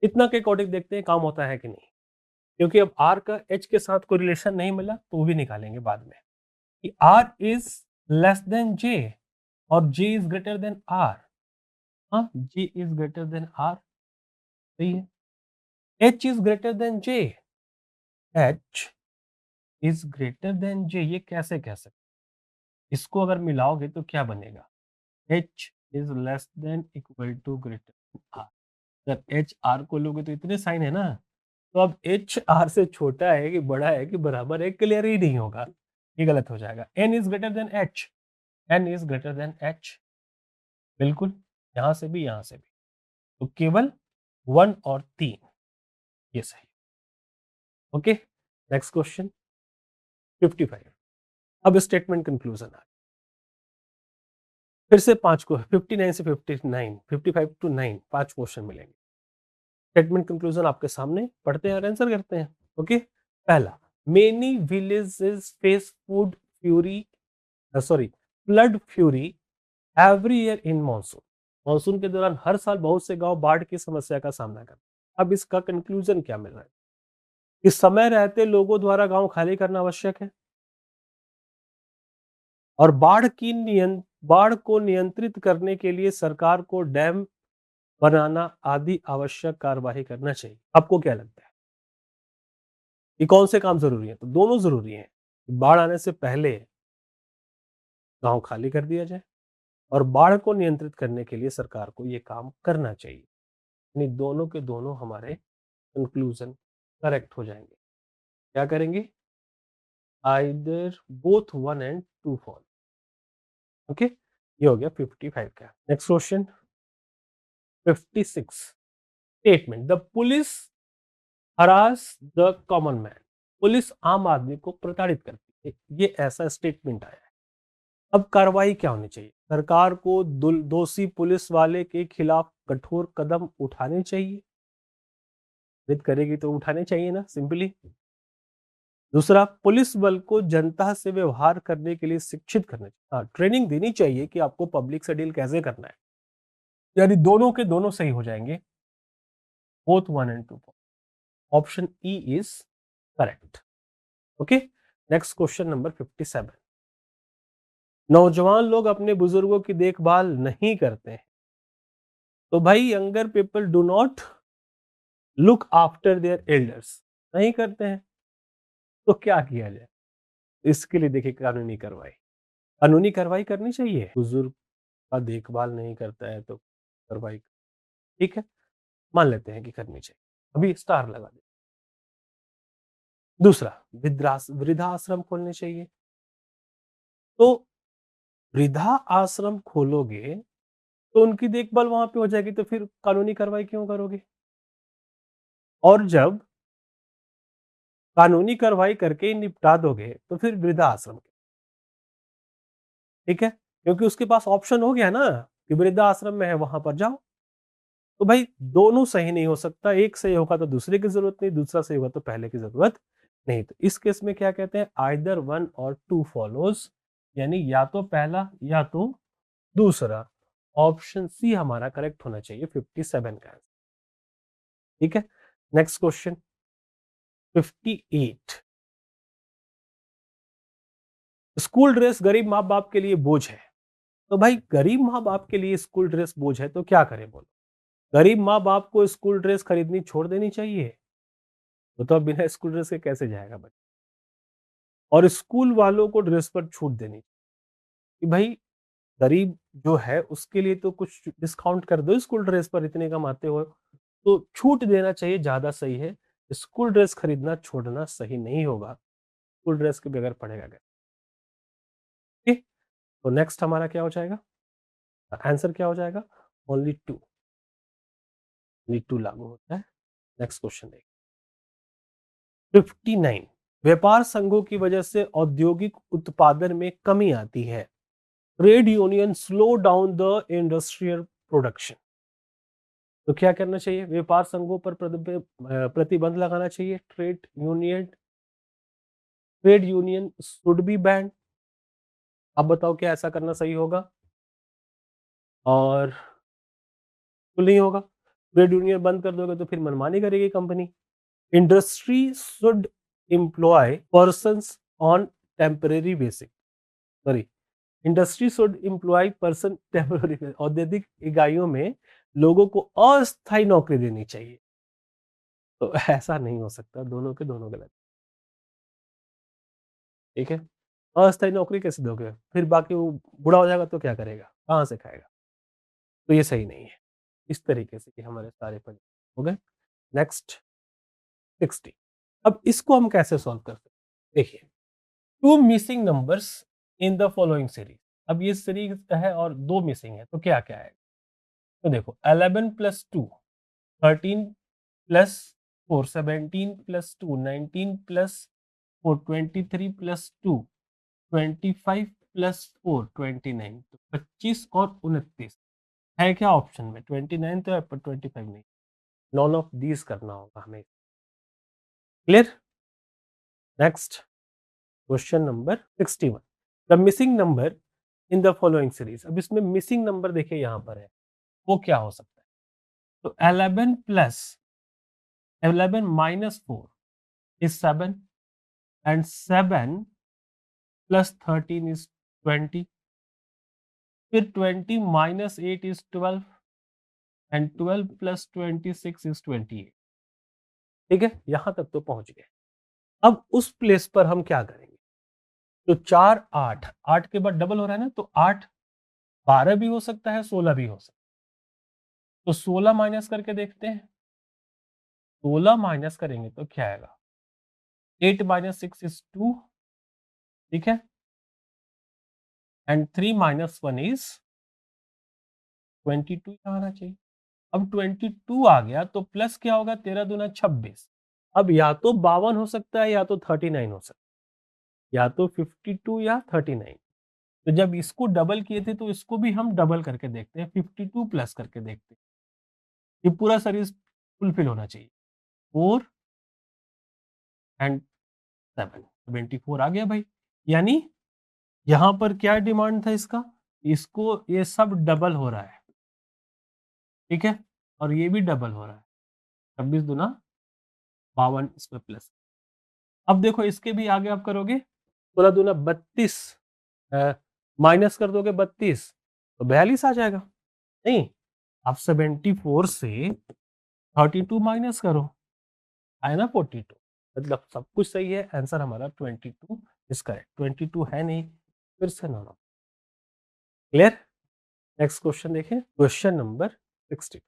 इतना के अकॉर्डिंग देखते हैं काम होता है कि नहीं, क्योंकि अब r का h के साथ कोई रिलेशन नहीं मिला तो वो भी निकालेंगे बाद में कि r is less than j और j is greater than r। हाँ, j is greater than r, सही है। h is greater then j, h is greater then j, ये कैसे कह सकते, इसको अगर मिलाओगे तो क्या बनेगा, h is less than equal to greater than r। जब एच आर को लोगे तो इतने साइन है ना, तो अब एच आर से छोटा है कि बड़ा है कि बराबर है, क्लियर ही नहीं होगा, ये गलत हो जाएगा। N is greater than H, N is greater than H, बिल्कुल, यहां से भी यहां से भी, तो केवल 1 और 3, ये सही। Okay, next question 55। अब स्टेटमेंट कंक्लूजन आ, फिर से 5 को 59 से 59, 55 टू 9 5 क्वेश्चन मिलेंगे। स्टेटमेंट कंक्लूजन आपके सामने, पढ़ते हैं और आंसर करते हैं। ओके, पहला, many villages face food fury, sorry flood fury every year in monsoon. Monsoon के दौरान हर साल बहुत से गांव बाढ़ की समस्या का सामना करते हैं। अब इसका कंक्लूजन क्या मिल रहा है, इस समय रहते लोगों द्वारा गांव खाली करना आवश्यक है, और बाढ़ को नियंत्रित करने के लिए सरकार को डैम बनाना आदि आवश्यक कार्यवाही करना चाहिए। आपको क्या लगता है, ये कौन से काम जरूरी है, तो दोनों जरूरी हैं। बाढ़ आने से पहले गांव खाली कर दिया जाए, और बाढ़ को नियंत्रित करने के लिए सरकार को ये काम करना चाहिए। यानी दोनों के दोनों हमारे कंक्लूजन करेक्ट हो जाएंगे। क्या करेंगे, either both 1 and 2 fall. Okay, ये हो गया 55 का। Next question 56, statement. The police harass the common man. Police आम आदमी को प्रताड़ित करती है, ये ऐसा स्टेटमेंट आया है। अब कार्रवाई क्या होनी चाहिए, सरकार को दोषी पुलिस वाले के खिलाफ कठोर कदम उठाने चाहिए, करेगी तो उठाने चाहिए ना, सिंपली। दूसरा, पुलिस बल को जनता से व्यवहार करने के लिए शिक्षित करना चाहिए, हाँ ट्रेनिंग देनी चाहिए कि आपको पब्लिक से डील कैसे करना है। यानी दोनों के दोनों सही हो जाएंगे, both 1 and 2। Option E is correct. Okay, next question number 57। नौजवान लोग अपने बुजुर्गों की देखभाल नहीं करते हैं, तो भाई younger people do not look after their elders, नहीं करते हैं, तो क्या किया जाए? इसके लिए देखिए कानूनी कार्रवाई करनी चाहिए। बुजुर्ग का देखभाल नहीं करता है तो कार्रवाई, ठीक है, मान लेते हैं कि करनी चाहिए, अभी स्टार लगा दे। दूसरा, वृद्धाश्रम खोलने चाहिए। तो वृद्धा आश्रम खोलोगे तो उनकी देखभाल वहां पे हो जाएगी, तो फिर कानूनी कार्रवाई क्यों करोगे? और जब कानूनी कार्रवाई करके ही निपटा दोगे तो फिर वृद्धा आश्रम, ठीक है, क्योंकि उसके पास ऑप्शन हो गया ना कि वृद्धा आश्रम में है वहां पर जाओ। तो भाई दोनों सही नहीं हो सकता, एक सही होगा तो दूसरे की जरूरत नहीं, दूसरा सही होगा तो पहले की जरूरत नहीं। तो इस केस में क्या कहते हैं, आइदर वन और टू फॉलोज, यानी या तो पहला या तो दूसरा। ऑप्शन सी हमारा करेक्ट होना चाहिए 57 का आंसर, ठीक है। नेक्स्ट क्वेश्चन 58, स्कूल ड्रेस गरीब माँ बाप के लिए बोझ है। तो भाई गरीब माँ बाप के लिए स्कूल ड्रेस बोझ है तो क्या करें बोलो? गरीब माँ बाप को स्कूल ड्रेस खरीदनी छोड़ देनी चाहिए, तो अब बिना स्कूल ड्रेस के कैसे जाएगा बच्चा? और स्कूल वालों को ड्रेस पर छूट देनी कि भाई गरीब जो है उसके लिए तो कुछ डिस्काउंट कर दो, स्कूल ड्रेस पर इतने कमाते हो तो छूट देना चाहिए, ज्यादा सही है। स्कूल ड्रेस खरीदना छोड़ना सही नहीं होगा, स्कूल ड्रेस के बगैर पढ़ेगा क्या? ठीक, तो नेक्स्ट हमारा क्या हो जाएगा, आंसर क्या हो जाएगा, ओनली टू, नीड टू लागू होता है। नेक्स्ट क्वेश्चन देखिए 59, व्यापार संघों की वजह से औद्योगिक उत्पादन में कमी आती है, trade union slow down the industrial production. तो क्या करना चाहिए, व्यापार संघों पर प्रतिबंध लगाना चाहिए, trade union should be band. अब बताओ क्या ऐसा करना सही होगा? और तो नहीं होगा, ट्रेड यूनियन बंद कर दोगे तो फिर मनमानी करेगी company. Industry should employ persons on temporary basis, sorry, industry should employ person temporary, औद्योगिक इकाइयों में लोगों को अस्थायी नौकरी देनी चाहिए। तो ऐसा नहीं हो सकता, दोनों के दोनों गलत, ठीक है। अस्थायी नौकरी कैसे दोगे, फिर बाकी वो बूढ़ा हो जाएगा तो क्या करेगा, कहाँ से खाएगा? तो ये सही नहीं है। इस तरीके से कि हमारे सारे पॉइंट हो गए। नेक्स्ट 60, अब इसको हम कैसे सॉल्व कर सकते हैं? देखिए, two missing numbers in the following series. अब ये सीरीज है और दो मिसिंग है, तो क्या क्या है? तो देखो 11 plus 2 13 plus 4 17 plus 2 19 plus 4 23 plus 2 25 plus 4 29, तो 25 और 29 है क्या ऑप्शन में? 29 तो है पर 25 नहीं, नॉन ऑफ दीज करना होगा हमें, clear. Next question number 61, the missing number in the following series. अब इसमें मिसिंग नंबर देखिए यहाँ पर है, वो क्या हो सकता है? तो 11 minus 4 is 7, and 7 plus 13 is 20, फिर 20 minus 8 is 12, and 12 plus 26 is 28, ठीक है, यहां तक तो पहुंच गए। अब उस प्लेस पर हम क्या करेंगे, तो 4 8 8 के बाद डबल हो रहा है ना, तो 8 12 भी हो सकता है, 16 भी हो सकता है। तो 16 माइनस करके देखते हैं, 16 माइनस करेंगे तो क्या आएगा, 8 माइनस 6 इज 2, ठीक है, एंड 3 माइनस 1 इज 22 आना चाहिए। अब 22 आ गया तो प्लस क्या होगा, 13 दूना 26। अब या तो 52 हो सकता है या तो 39 हो सकता है, या तो 52 या 39। तो जब इसको डबल किए थे तो इसको भी हम डबल करके देखते हैं, 52 प्लस करके देखते हैं, ये पूरा सीरीज फुलफिल होना चाहिए। 4 एंड 7 24 आ गया भाई, यानी यहां पर क्या डिमांड था इसका, इसको ये सब डबल हो रहा है, ठीक है, और ये भी डबल हो रहा है, 26 दूना 52 इसमें प्लस। अब देखो इसके भी आगे आप करोगे, 16 दूना 32 माइनस कर दोगे 32 तो 42 आ जाएगा। नहीं, आप 74 से 32 माइनस करो, आया ना 42। मतलब सब कुछ सही है, आंसर हमारा 22 इज करेक्ट। 22 है नहीं, फिर से ना। क्लियर? नेक्स्ट क्वेश्चन देखें, question number 60।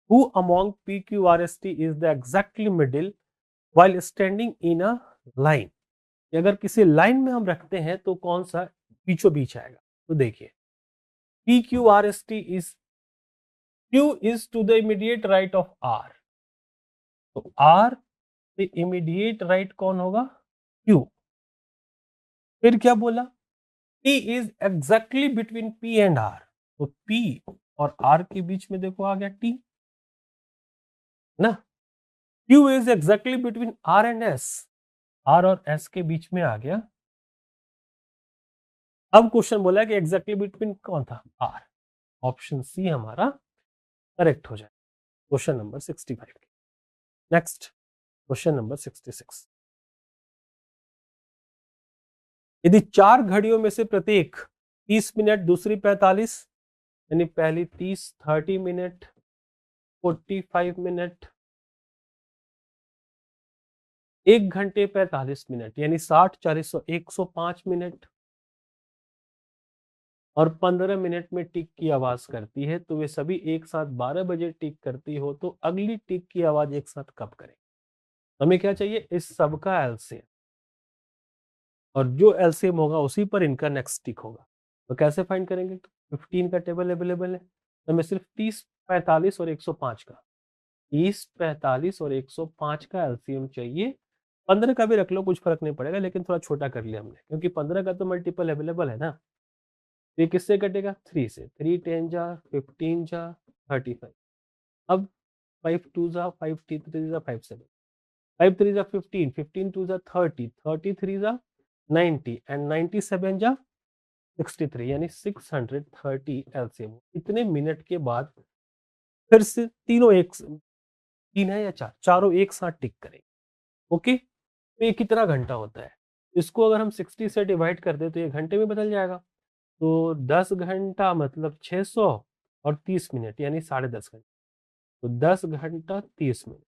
Who among PQRST is the exactly middle while standing in a line? अगर किसी लाइन में हम रखते हैं तो कौन सा बीचों बीच आएगा? तो देखिए, PQRST is Q is to the immediate right of R, तो R से immediate right कौन होगा? Q। फिर क्या बोला? P is exactly between P and R, तो P और R के बीच में देखो आ गया T ना। Q is exactly between R and S, R और S के बीच में आ गया। अब क्वेश्चन बोला कि एग्जैक्टली बिटवीन कौन था? R। ऑप्शन सी हमारा करेक्ट हो जाए question number 65। Next question number 66। यदि 4 घड़ियों में से प्रत्येक 30 मिनट, दूसरी 45, यानी पहली 30 मिनट, 45 मिनट, 1 घंटे 45 मिनट, यानी 60 40 105 मिनट और 15 मिनट में टिक की आवाज करती है, तो वे सभी एक साथ 12 बजे टिक करती हो, तो अगली टिक की आवाज एक साथ कब करें? हमें क्या चाहिए? इस सब का एलसीएम, और जो एलसीएम होगा उसी पर इनका नेक्स्ट टिक होगा। तो कैसे फाइंड करेंगे? तो 15 का टेबल अवेलेबल है, तो हमें सिर्फ 30 45 और 105 का 30 45 और 105 का एलसीएम चाहिए। 15 का भी रख लो, कुछ फर्क नहीं पड़ेगा, लेकिन थोड़ा छोटा कर लिया हमने, क्योंकि 15 का तो मल्टीपल अवेलेबल है ना। ये किससे कटेगा? 3 से। 3 10 जा 15 जा 35। अब 5 2 जा 5 3 जा 5 7 5 3 जा 15 15 2 जा 30 33 जा 90 एंड 97 जा 63, यानी 630 एलसीएम। इतने मिनट के बाद फिर से तीनों एक, 3 है या 4, चारों एक साथ टिक करेंगे। ओके, तो ये कितना घंटा होता है? इसको अगर हम 60 से डिवाइड कर दे तो ये घंटे में बदल जाएगा। तो 10 घंटा मतलब 600 और 30 मिनट यानी 10.5 घंटे, तो 10 घंटा 30 मिनट।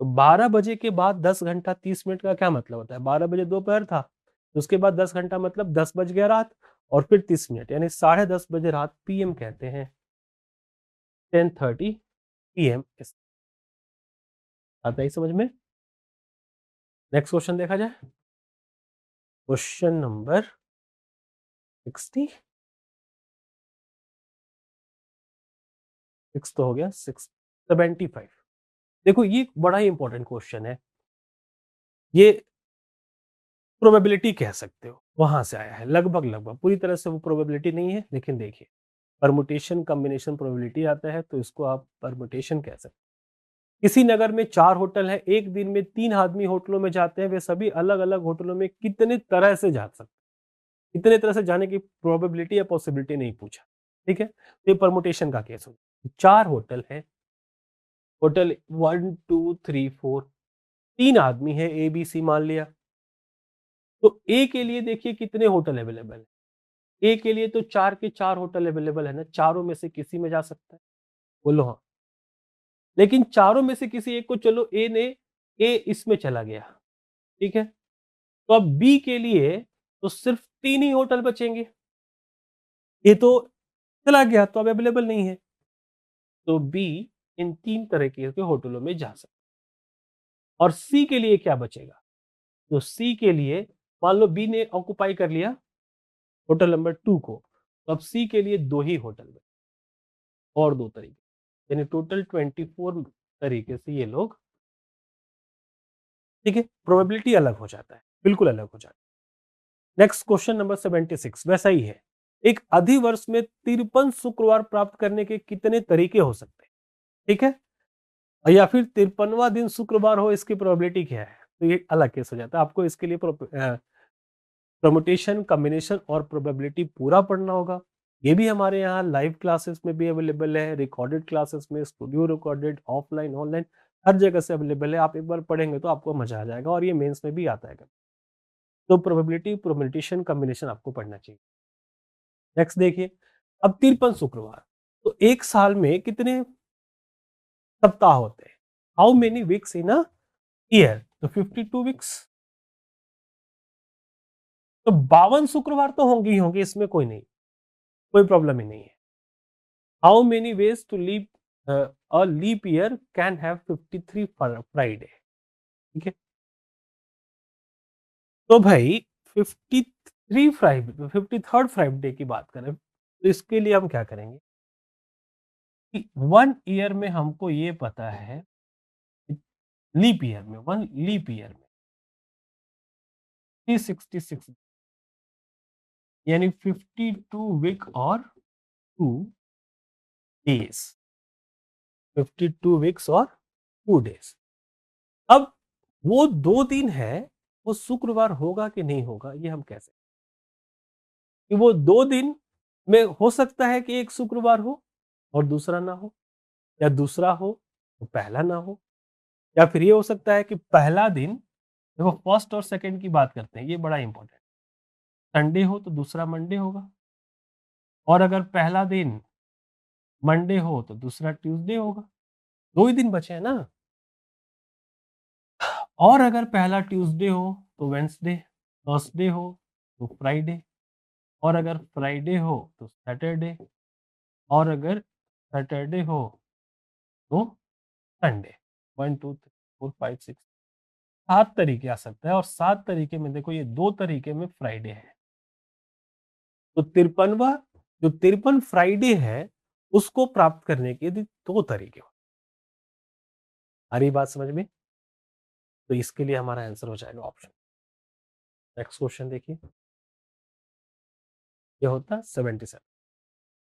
तो 12 बजे के बाद 10 घंटा 30 मिनट का क्या मतलब होता है? 12 बजे दोपहर था, तो उसके बाद 10 घंटा मतलब 10 बज गया रात, और फिर 30 मिनट यानी 10:30 बजे रात, पीएम कहते हैं। 10:30 पीएम आता है समझ में? नेक्स्ट क्वेश्चन देखा जाए, क्वेश्चन नंबर 60 6 तो हो गया, 75। देखो ये बड़ा ही इंपॉर्टेंट क्वेश्चन है, ये प्रोबेबिलिटी कह सकते हो, वहां से आया है। लगभग लगभग पूरी तरह से वो प्रोबेबिलिटी नहीं है, लेकिन देखिए परमुटेशन कॉम्बिनेशन प्रोबेबिलिटी आता है, तो इसको आप परमुटेशन कह सकते हैं। किसी नगर में 4 होटल है, एक दिन में 3 आदमी होटलों में जाते हैं, वे सभी अलग अलग होटलों में कितने तरह से जा सकते हैं? कितने तरह से जाने की प्रोबेबिलिटी या पॉसिबिलिटी नहीं पूछा, ठीक है। तो ये परमुटेशन का केस हो, 4 होटल है, होटल 1 2 3 4, 3 आदमी है, ए बी सी मान लिया। तो ए के लिए देखिए कितने होटल अवेलेबल है। ए के लिए तो 4 के 4 होटल अवेलेबल है ना, चारों में से किसी में जा सकता है, बोलो हाँ। लेकिन चारों में से किसी एक को, चलो ए इसमें चला गया, ठीक है। तो अब बी के लिए तो सिर्फ 3 ही होटल बचेंगे, ए तो चला गया तो अब अवेलेबल नहीं है, तो बी इन 3 तरह के होटलों में जा सकता है। और सी के लिए क्या बचेगा? तो सी के लिए मान लो बी ने ऑक्युपाई कर लिया होटल नंबर 2 को, तो अब सी के लिए 2 ही होटल बचे, और 2 तरीके, यानी टोटल 24 तरीके से ये लोग, ठीक है। प्रोबेबिलिटी अलग हो जाता है, बिल्कुल अलग हो जाता है। नेक्स्ट क्वेश्चन नंबर 76 वैसा ही है। एक अधिवर्ष में 53 शुक्रवार प्राप्त करने के कितने तरीके हो सकते हैं, ठीक है। या फिर 53वां दिन शुक्रवार हो, इसकी प्रोबेबिलिटी क्या है? तो ये अलग केस हो जाता है, आपको इसके लिए परमुटेशन कॉम्बिनेशन और प्रोबेबिलिटी पूरा पढ़ना होगा। ये भी हमारे यहाँ लाइव क्लासेस में भी अवेलेबल है, रिकॉर्डेड क्लासेस में, स्टूडियो रिकॉर्डेड, ऑफलाइन ऑनलाइन हर जगह से अवेलेबल है। आप एक बार पढ़ेंगे तो आपको मजा आ जाएगा, और ये मेंस में भी आता है। तो प्रोबेबिलिटी परमुटेशन कॉम्बिनेशन आपको पढ़ना चाहिए। नेक्स्ट देखिए, अब 53 शुक्रवार, तो एक साल में कितने सप्ताह होते हैं? How many weeks in a year? तो 52 वीक्स। तो 52 शुक्रवार तो होंगे ही होंगे, इसमें कोई प्रॉब्लम ही नहीं है। How many ways to leap a leap year can have 53 Friday, ठीक है। तो भाई 53 फ्राइडे, 53rd फ्राइडे की बात करें तो इसके लिए हम क्या करेंगे कि 1 ईयर में हमको ये पता है, लीप ईयर में 1 लीप ईयर में 366, यानी 52 वीक और 2 डेज, 52 वीक्स और 2 डेज। अब वो 2 दिन है, वो शुक्रवार होगा कि नहीं होगा, ये हम कैसे कि वो 2 दिन में हो सकता है कि एक शुक्रवार हो और दूसरा ना हो, या दूसरा हो तो पहला ना हो, या फिर ये हो सकता है कि पहला दिन, देखो फर्स्ट और सेकंड की बात करते हैं, ये बड़ा इंपॉर्टेंट, संडे हो तो दूसरा मंडे होगा, और अगर पहला दिन मंडे हो तो दूसरा ट्यूसडे होगा। 2 ही दिन बचे हैं ना। और अगर पहला ट्यूसडे हो तो वेडनेसडे, थर्सडे हो तो फ्राइडे, और अगर फ्राइडे हो तो सैटरडे, और अगर सैटरडे हो तो संडे। 1 2 3 4 5 6 7 तरीके आ सकता है, और 7 तरीके में देखो ये 2 तरीके में फ्राइडे है। तो 53वां जो 53 फ्राइडे है, उसको प्राप्त करने के यदि 2 तरीके हो। आ रही बात समझ में? तो इसके लिए हमारा आंसर हो जाएगा ऑप्शन। नेक्स्ट क्वेश्चन देखिए, ये होता है 77।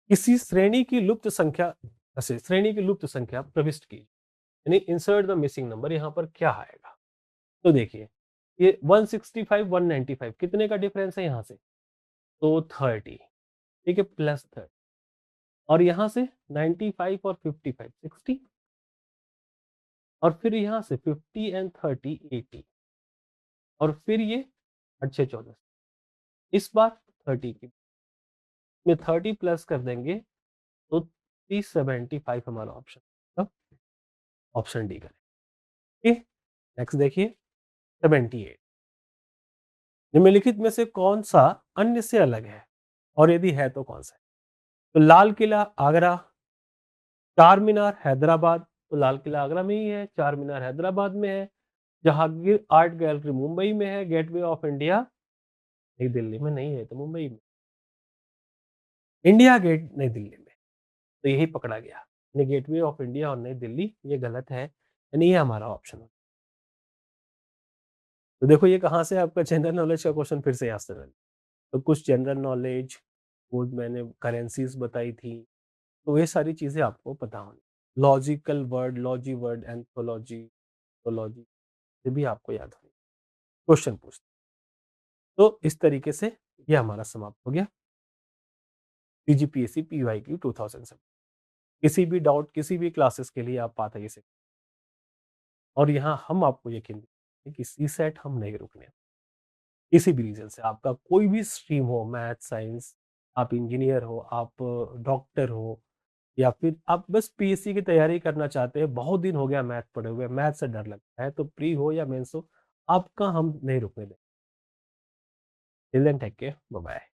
किसी श्रेणी की लुप्त संख्या ऐसे श्रेणी की लुप्त संख्या प्रविष्ट की, यानी इंसर्ट द मिसिंग नंबर, यहाँ पर क्या आएगा? तो देखिए, ये 165 195 कितने का डिफरेंस है यहाँ से? तो 30, ठीक है, प्लस 30, और यहाँ से 95 और 55 60, और फिर यहाँ से 50 एंड 30 80, और फिर ये 8 14, इस बार 30 की में 30 प्लस कर देंगे तो 375 हमारा ऑप्शन, अब ऑप्शन डी करें। ठीक, नेक्स्ट देखिए 78। निम्नलिखित में से कौन सा अन्य से अलग है, और यदि है तो कौन सा है? तो लाल किला आगरा, चार मीनार हैदराबाद, तो लाल किला आगरा में ही है, चार मीनार हैदराबाद में है, जहांगीर आर्ट गैलरी मुंबई में है, गेटवे ऑफ इंडिया नई दिल्ली में नहीं है, तो मुंबई में, इंडिया गेट नई दिल्ली में, तो यही पकड़ा गया, यानी गेटवे ऑफ इंडिया और नई दिल्ली ये गलत है, यानी ये हमारा ऑप्शन है। तो देखो ये कहाँ से आपका जनरल नॉलेज का क्वेश्चन फिर से याद से, तो कुछ जनरल नॉलेज, वो मैंने करेंसीज बताई थी, तो ये सारी चीजें आपको पता होनी, logical word, logy word, anthology, टोलॉजी, ये भी आपको याद होनी, क्वेश्चन पूछते। तो इस तरीके से ये हमारा समाप्त हो गया पीजीपीएससी पीवाई की 2007। किसी भी डाउट, किसी भी क्लासेस के लिए आप पाते से, और यहाँ हम आपको यकीन दिलाते हैं कि सी सेट हम नहीं रुकने, किसी भी रीजन से आपका कोई भी स्ट्रीम हो, मैथ साइंस, आप इंजीनियर हो, आप डॉक्टर हो, या फिर आप बस पीएससी की तैयारी करना चाहते हैं, बहुत दिन हो गया मैथ पढ़े हुए, मैथ से डर लगता है, तो प्री हो या मेंस हो, आपका हम नहीं रुकने दें। Till then take care, bye bye.